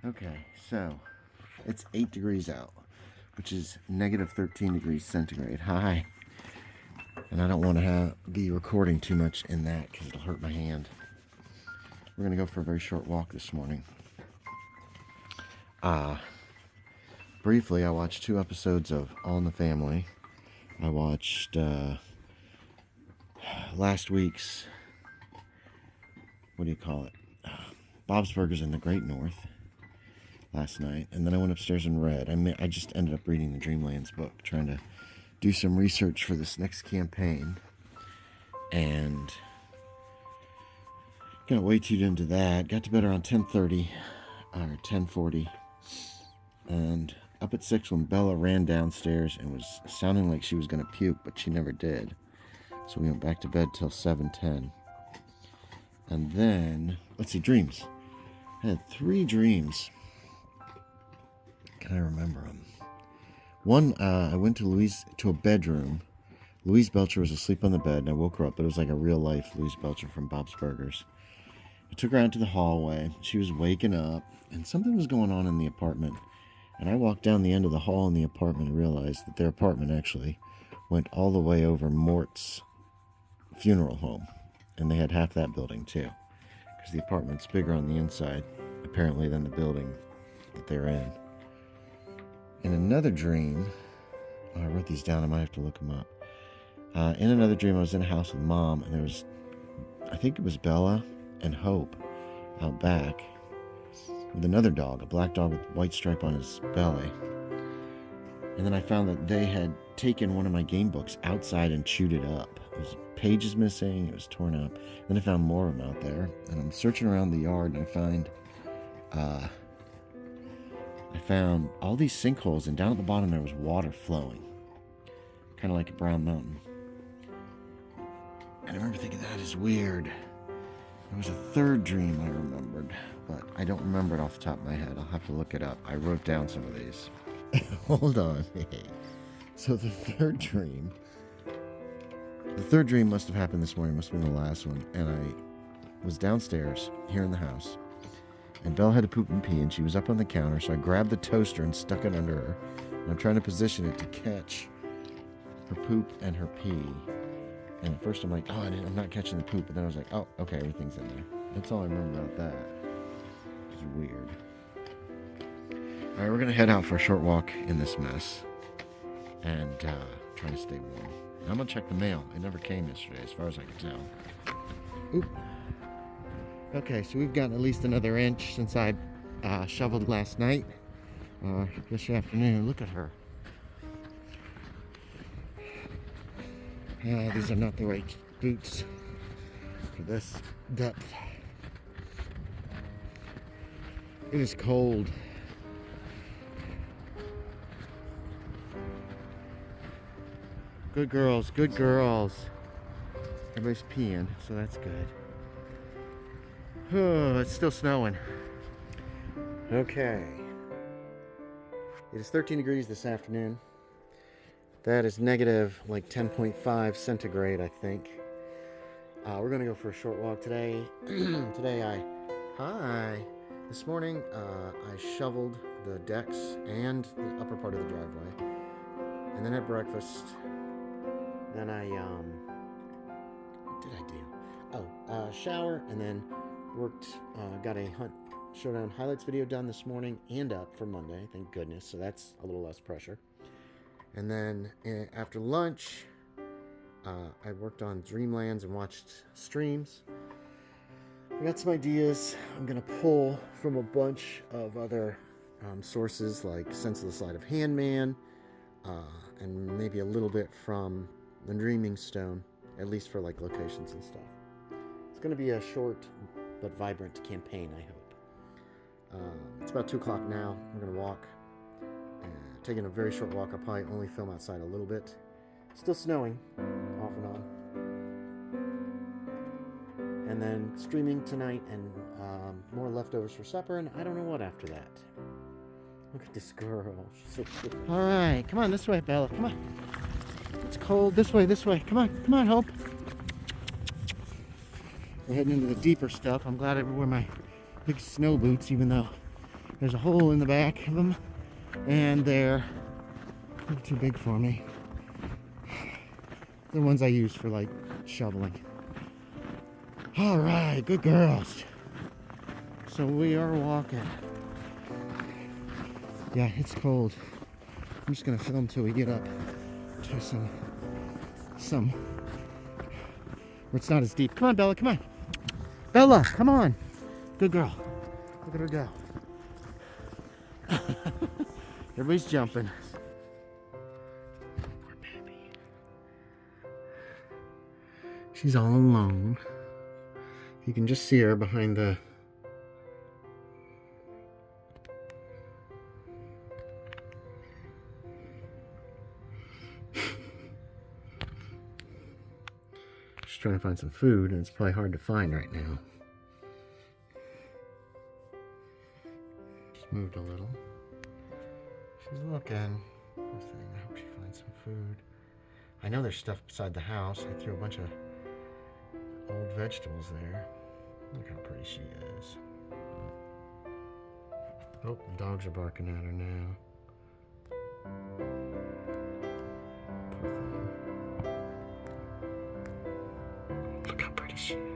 Okay, so it's 8 degrees out, which is negative 13 degrees centigrade. Hi. And I don't want to be recording too much in that because it'll hurt my hand. We're going to go for a very short walk this morning. Briefly, I watched 2 episodes of All in the Family. I watched last week's, Bob's Burgers in the Great North last night. And then I went upstairs and read. I just ended up reading the Dreamlands book, trying to do some research for this next campaign. And got way too into that. Got to bed around 10:30 or 10:40. And up at 6 when Bella ran downstairs and was sounding like she was going to puke, but she never did. So we went back to bed till 7:10. And then, let's see, dreams. I had 3 dreams. Can I remember them? One, I went to a bedroom. Louise Belcher was asleep on the bed, and I woke her up, but it was like a real-life Louise Belcher from Bob's Burgers. I took her out to the hallway. She was waking up, and something was going on in the apartment. And I walked down the end of the hall in the apartment and realized that their apartment actually went all the way over Mort's funeral home. And they had half that building, too. Because the apartment's bigger on the inside, apparently, than the building that they're in. In another dream, I wrote these down, I might have to look them up. In another dream, I was in a house with Mom, and there was, I think it was Bella and Hope out back with another dog, a black dog with a white stripe on his belly. And then I found that they had taken one of my game books outside and chewed it up. It was pages missing, it was torn up. Then I found more of them out there, and I'm searching around the yard, and I found all these sinkholes, and down at the bottom there was water flowing, kind of like a brown mountain. And I remember thinking, that is weird. There was a third dream I remembered, but I don't remember it off the top of my head. I'll have to look it up. I wrote down some of these. Hold on. So the third dream must have happened this morning, must have been the last one. And I was downstairs here in the house, and Belle had to poop and pee, and she was up on the counter, so I grabbed the toaster and stuck it under her. And I'm trying to position it to catch her poop and her pee. And at first I'm like, oh, I'm not catching the poop. But then I was like, oh, okay, everything's in there. That's all I remember about that. It's weird. All right, we're going to head out for a short walk in this mess. And try to stay warm. And I'm going to check the mail. It never came yesterday, as far as I can tell. Oop. Okay, so we've gotten at least another inch since I shoveled last night. Yesterday afternoon. Look at her. These are not the right boots for this depth. It is cold. Good girls, good girls. Everybody's peeing, so that's good. Oh, it's still snowing. Okay. It is 13 degrees this afternoon. That is negative, like 10.5 centigrade, I think. We're going to go for a short walk today. This morning, I shoveled the decks and the upper part of the driveway. And then had breakfast. Then what did I do? Shower, and then worked, got a Hunt Showdown highlights video done this morning and up for Monday, thank goodness. So that's a little less pressure. And then after lunch, I worked on Dreamlands and watched streams. I got some ideas. I'm going to pull from a bunch of other sources like Sense of the Sleight of Hand Man, and maybe a little bit from the Dreaming Stone, at least for like locations and stuff. It's going to be a short but vibrant campaign, I hope. It's about 2 o'clock now. We're going to walk. Taking a very short walk. I'll probably only film outside a little bit. Still snowing, off and on. And then streaming tonight, and more leftovers for supper, and I don't know what after that. Look at this girl. She's so cute. All right, come on this way, Bella. Come on. It's cold. This way, this way. Come on, Hope. We're heading into the deeper stuff. I'm glad I wear my big snow boots, even though There's a hole in the back of them, and they're too big for me. They're ones I use for like shoveling. All right, good girls. So we are walking. Yeah, it's cold. I'm just gonna film till we get up to some where it's not as deep. Come on, Bella, come on. Bella, come on. Good girl. Look at her go. Everybody's jumping. Poor baby. She's all alone. You can just see her behind the she's trying to find some food, and it's probably hard to find right now. She's moved a little. She's looking. Poor thing. I hope she finds some food. I know there's stuff beside the house. I threw a bunch of old vegetables there. Look how pretty she is. Oh, the dogs are barking at her now. Poor thing. Look how pretty she is.